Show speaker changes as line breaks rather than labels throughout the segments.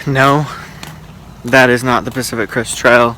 No, that is not the Pacific Crest Trail.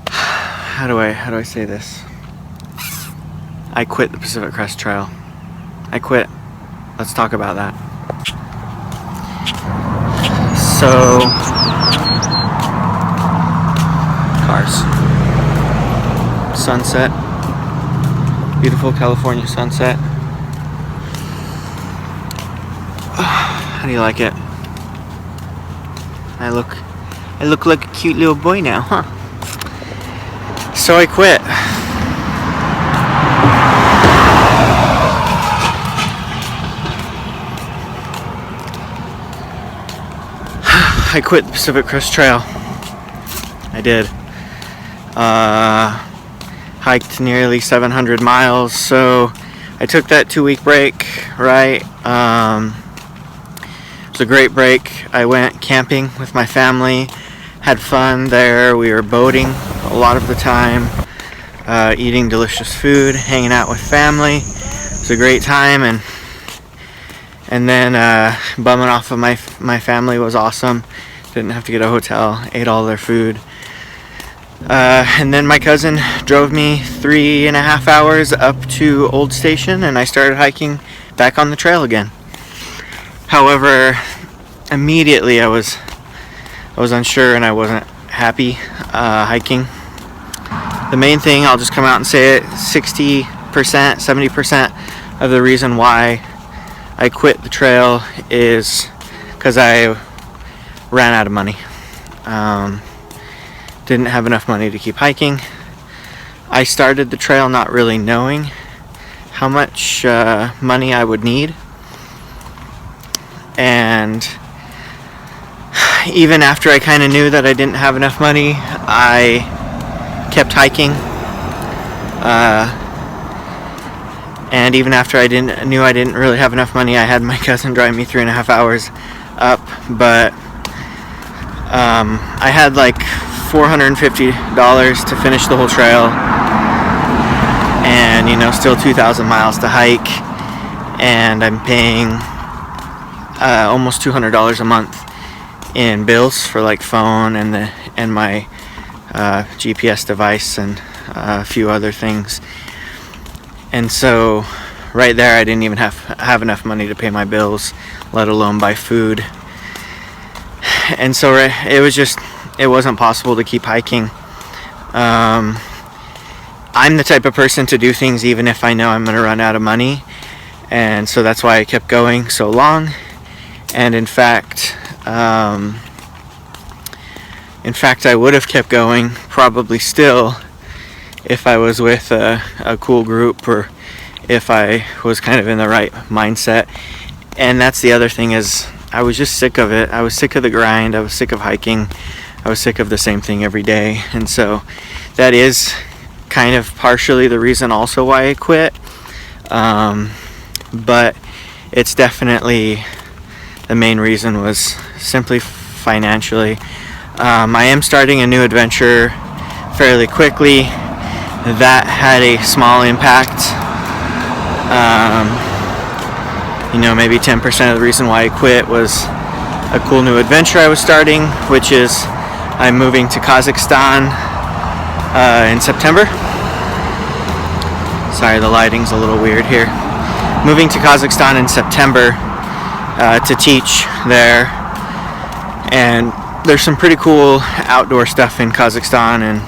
How do I say this? I quit the Pacific Crest Trail. I quit. Let's talk about that. So, cars. Sunset. Beautiful California sunset. How do you like it? I look like a cute little boy now, huh? So I quit. I quit the Pacific Crest Trail. I did. Hiked nearly 700 miles. So I took that 2-week break, right? It was a great break. I went camping with my family, had fun there. We were boating a lot of the time, eating delicious food, hanging out with family. It was a great time, and then bumming off of my family was awesome. Didn't have to get a hotel, ate all their food. And then my cousin drove me 3.5 hours up to Old Station, and I started hiking back on the trail again. However, immediately I was unsure and I wasn't happy hiking. The main thing, I'll just come out and say it, 60%, 70% of the reason why I quit the trail is because I ran out of money. Didn't have enough money to keep hiking. I started the trail not really knowing how much money I would need. And even after I kind of knew that I didn't have enough money, I kept hiking. And even after I knew I didn't really have enough money, I had my cousin drive me 3.5 hours up. But I had like $450 to finish the whole trail, and still 2,000 miles to hike, and I'm paying almost $200 a month in bills for like phone and my GPS device and a few other things. And so right there I didn't even have enough money to pay my bills, let alone buy food. And so it wasn't possible to keep hiking. I'm the type of person to do things even if I know I'm going to run out of money, and so that's why I kept going so long. And in fact, I would have kept going probably still if I was with a cool group, or if I was kind of in the right mindset. And that's the other thing, is I was just sick of it. I was sick of the grind. I was sick of hiking. I was sick of the same thing every day. And so that is kind of partially the reason also why I quit. But it's definitely, the main reason was simply financially. I am starting a new adventure fairly quickly. That had a small impact. Maybe 10% of the reason why I quit was a cool new adventure I was starting, which is I'm moving to Kazakhstan in September. Sorry, the lighting's a little weird here. Moving to Kazakhstan in September to teach there. And there's some pretty cool outdoor stuff in Kazakhstan and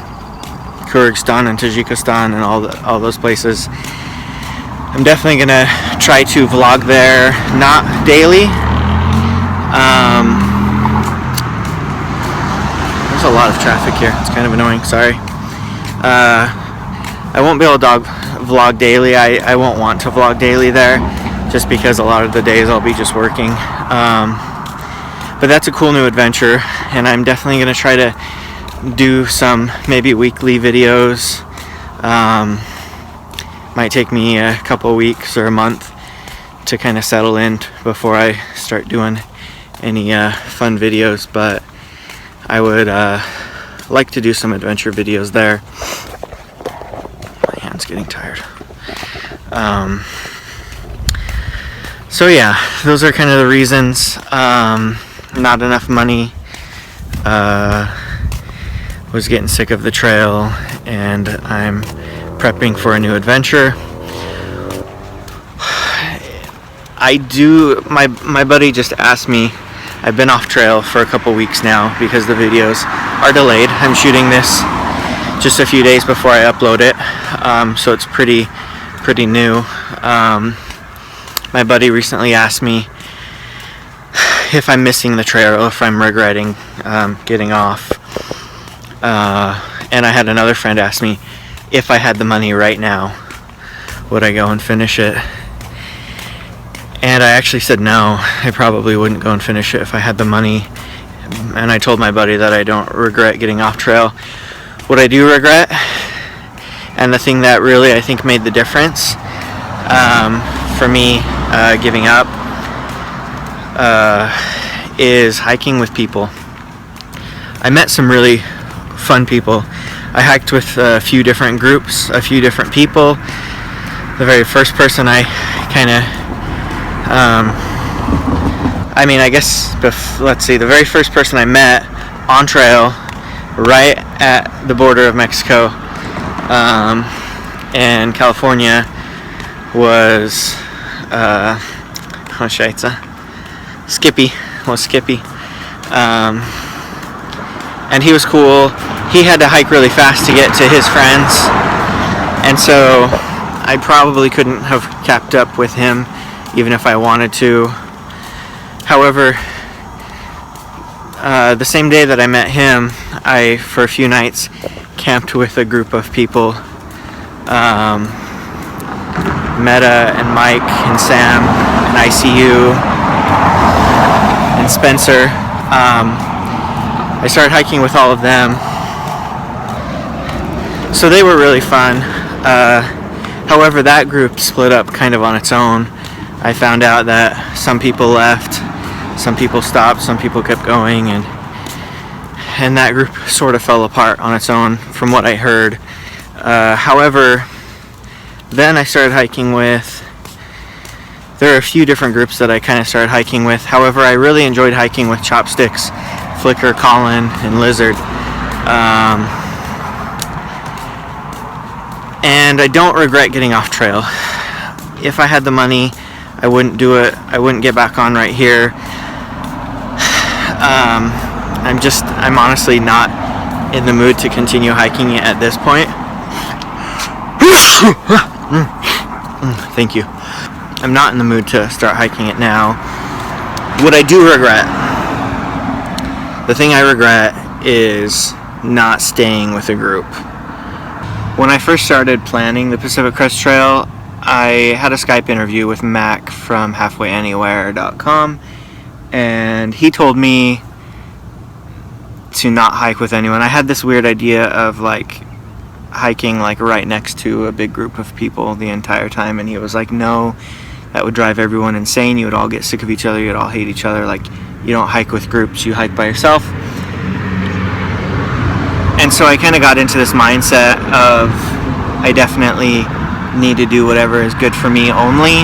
Kyrgyzstan and Tajikistan and all those places. I'm definitely gonna try to vlog there, not daily. There's a lot of traffic here. It's kind of annoying. Sorry. I won't be able to vlog daily. I won't want to vlog daily there, just because a lot of the days I'll be just working. But that's a cool new adventure, and I'm definitely gonna try to do some maybe weekly videos. Might take me a couple of weeks or a month to kind of settle in before I start doing any fun videos, but I would like to do some adventure videos there. My hand's getting tired. So yeah, those are kind of the reasons. not enough money, was getting sick of the trail, and I'm prepping for a new adventure. My buddy just asked me, I've been off trail for a couple weeks now because the videos are delayed. I'm shooting this just a few days before I upload it, so it's pretty new. My buddy recently asked me if I'm missing the trail or if I'm regretting getting off. And I had another friend ask me if I had the money right now, would I go and finish it? And I actually said no, I probably wouldn't go and finish it if I had the money. And I told my buddy that I don't regret getting off trail. What I do regret, and the thing that really I think made the difference for me giving up, is hiking with people. I met some really fun people. I hiked with a few different groups, a few different people. The very first person I kind of the very first person I met on trail right at the border of Mexico and California was Skippy. And he was cool. He had to hike really fast to get to his friends, and so I probably couldn't have kept up with him even if I wanted to. However, the same day that I met him, I, for a few nights, camped with a group of people. Meta and Mike and Sam and ICU and Spencer. I started hiking with all of them. So they were really fun. However, that group split up kind of on its own. I found out that some people left, some people stopped, some people kept going, and that group sort of fell apart on its own from what I heard. However, then I started hiking with, there are a few different groups that I kind of started hiking with. However, I really enjoyed hiking with Chopsticks, Flicker, Colin, and Lizard. And I don't regret getting off trail. If I had the money, I wouldn't do it. I wouldn't get back on right here. I'm honestly not in the mood to continue hiking it at this point. Thank you. I'm not in the mood to start hiking it now. What I do regret, the thing I regret is not staying with a group. When I first started planning the Pacific Crest Trail, I had a Skype interview with Mac from halfwayanywhere.com, and he told me to not hike with anyone. I had this weird idea of hiking right next to a big group of people the entire time, and he was like, no, that would drive everyone insane. You would all get sick of each other. You'd all hate each other. You don't hike with groups, you hike by yourself. And so I kind of got into this mindset of I definitely need to do whatever is good for me only.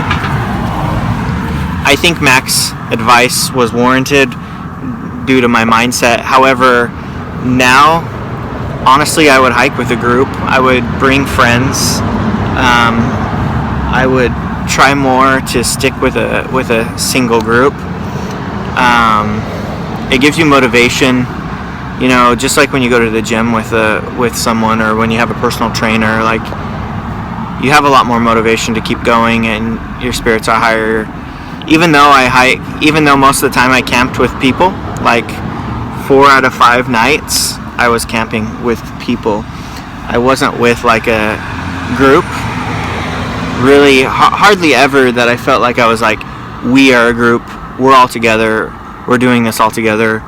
I think Mac's advice was warranted due to my mindset. However, now, honestly, I would hike with a group. I would bring friends. I would try more to stick with a single group. It gives you motivation. You know, just like when you go to the gym with someone, or when you have a personal trainer, you have a lot more motivation to keep going, and your spirits are higher. Even though most of the time I camped with people, 4 out of 5 nights I was camping with people. I wasn't with a group. Really, hardly ever that I felt like I was we are a group, we're all together, we're doing this all together.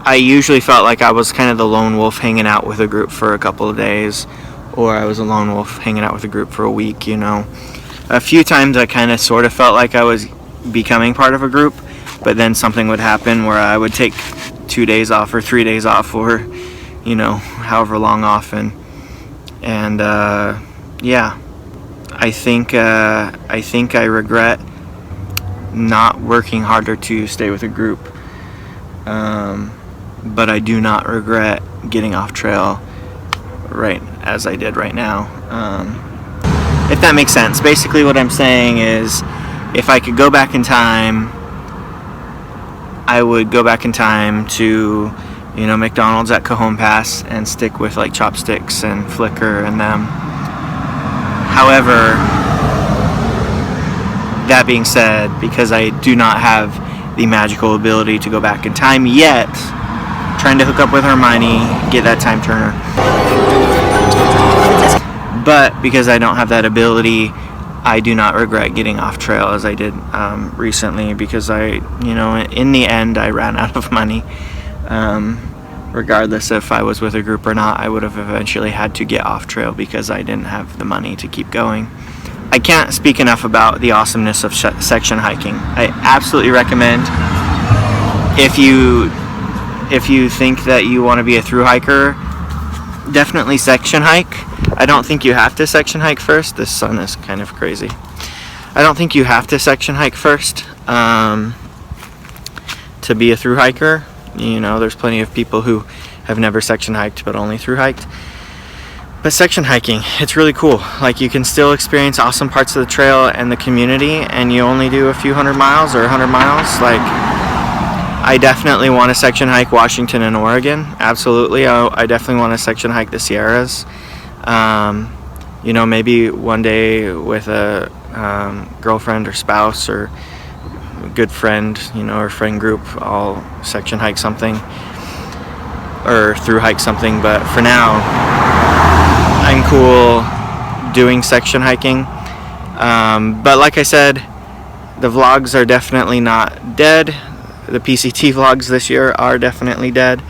I usually felt like I was kind of the lone wolf hanging out with a group for a couple of days, or I was a lone wolf hanging out with a group for a week, A few times I kind of sort of felt like I was becoming part of a group, but then something would happen where I would take 2 days off or 3 days off, or, however long off, and yeah, I think I regret not working harder to stay with a group. But I do not regret getting off trail right as I did right now. If that makes sense. Basically what I'm saying is, if I could go back in time, I would go back in time to, you know, McDonald's at Cajon Pass and stick with like Chopsticks and Flickr and them. However, that being said, because I do not have the magical ability to go back in time yet, trying to hook up with Hermione, get that time turner. But because I don't have that ability, I do not regret getting off trail as I did recently, because in the end, I ran out of money. Regardless if I was with a group or not, I would have eventually had to get off trail because I didn't have the money to keep going. I can't speak enough about the awesomeness of section hiking. I absolutely recommend, if you think that you want to be a thru hiker, definitely section hike. I don't think you have to section hike first. This sun is kind of crazy. I don't think you have to section hike first to be a thru hiker. You know, there's plenty of people who have never section hiked but only thru hiked. But section hiking, it's really cool. Like, you can still experience awesome parts of the trail and the community, and you only do a few 100 miles or 100 miles. Like, I definitely want to section hike Washington and Oregon. Absolutely. I definitely want to section hike the Sierras. You know, maybe one day with a girlfriend or spouse or a good friend, you know, or friend group, I'll section hike something or thru hike something. But for now, I'm cool doing section hiking. But like I said, the vlogs are definitely not dead. The PCT vlogs this year are definitely dead.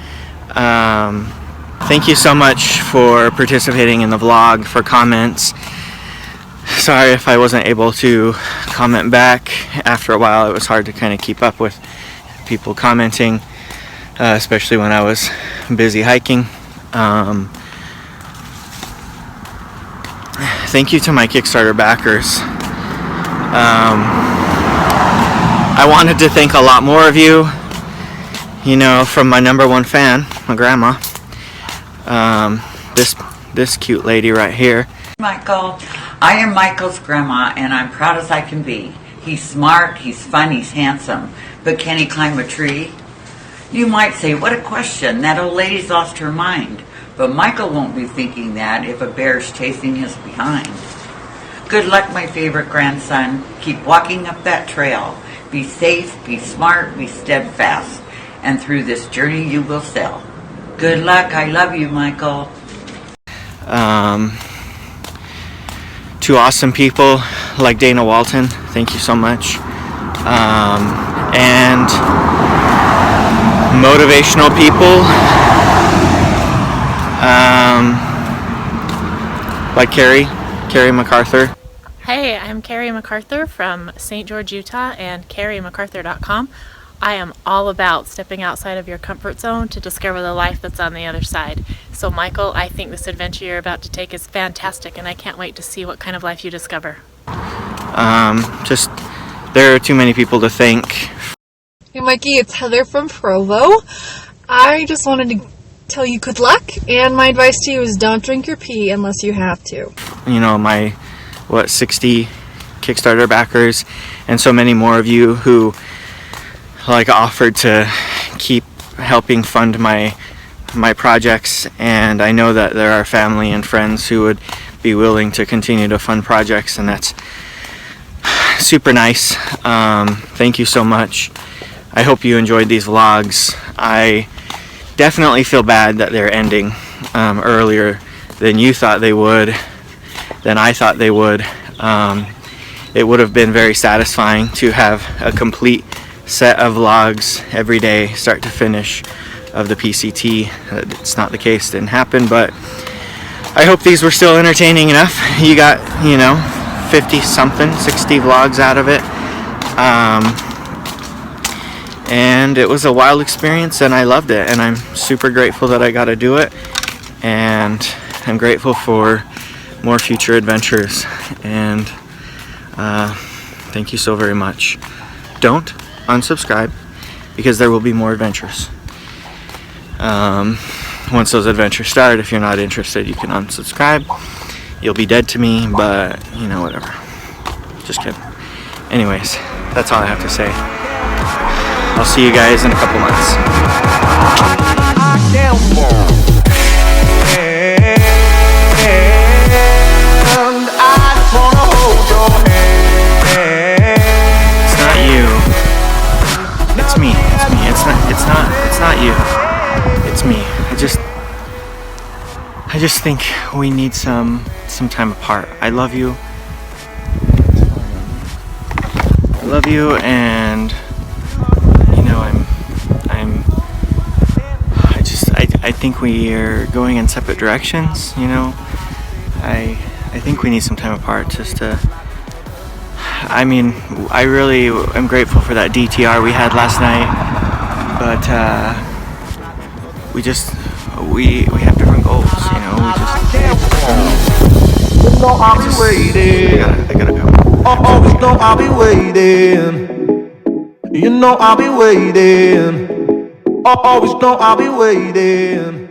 Thank you so much for participating in the vlog, for comments. Sorry if I wasn't able to comment back. After a while, it was hard to kind of keep up with people commenting, especially when I was busy hiking. Thank you to my Kickstarter backers. I wanted to thank a lot more of you, you know, from my #1 fan, my grandma. This cute lady right here.
Michael, I am Michael's grandma, and I'm proud as I can be. He's smart, he's fun, he's handsome, but can he climb a tree? You might say, what a question, that old lady's lost her mind. But Michael won't be thinking that if a bear's chasing his behind. Good luck, my favorite grandson. Keep walking up that trail. Be safe, be smart, be steadfast, and through this journey you will sail. Good luck. I love you, Michael.
To awesome people like Dana Walton, thank you so much. And motivational people like Carrie MacArthur.
Hey, I'm Carrie MacArthur from St. George, Utah, and carriemacarthur.com. I am all about stepping outside of your comfort zone to discover the life that's on the other side. So Michael, I think this adventure you're about to take is fantastic, and I can't wait to see what kind of life you discover.
There are too many people to thank.
Hey Mikey, it's Heather from Provo. I just wanted to tell you good luck, and my advice to you is don't drink your pee unless you have to.
You know, my 60 Kickstarter backers, and so many more of you who offered to keep helping fund my projects, and I know that there are family and friends who would be willing to continue to fund projects, and that's super nice. Thank you so much. I hope you enjoyed these vlogs. I definitely feel bad that they're ending earlier than you thought they would, than I thought they would. It would have been very satisfying to have a complete set of vlogs every day, start to finish, of the PCT. It's not the case, didn't happen, but I hope these were still entertaining enough. You got, 50 something, 60 vlogs out of it. And it was a wild experience, and I loved it, and I'm super grateful that I got to do it, and I'm grateful for more future adventures, and thank you so very much. don't unsubscribe, because there will be more adventures. Once those adventures start, if you're not interested, you can unsubscribe. You'll be dead to me, but you know, whatever. Just kidding. Anyways, that's all I have to say. I'll see you guys in a couple months. It's not you. It's me. It's me. It's not you. It's me. I just think we need some time apart. I love you. I love you, and you know, I think we are going in separate directions, you know. I think we need some time apart just to, I mean, I really am grateful for that DTR we had last night, but we have different goals, you know. I gotta go.
Always know I'll be waiting. You know I'll be waiting. Always know I'll be waiting.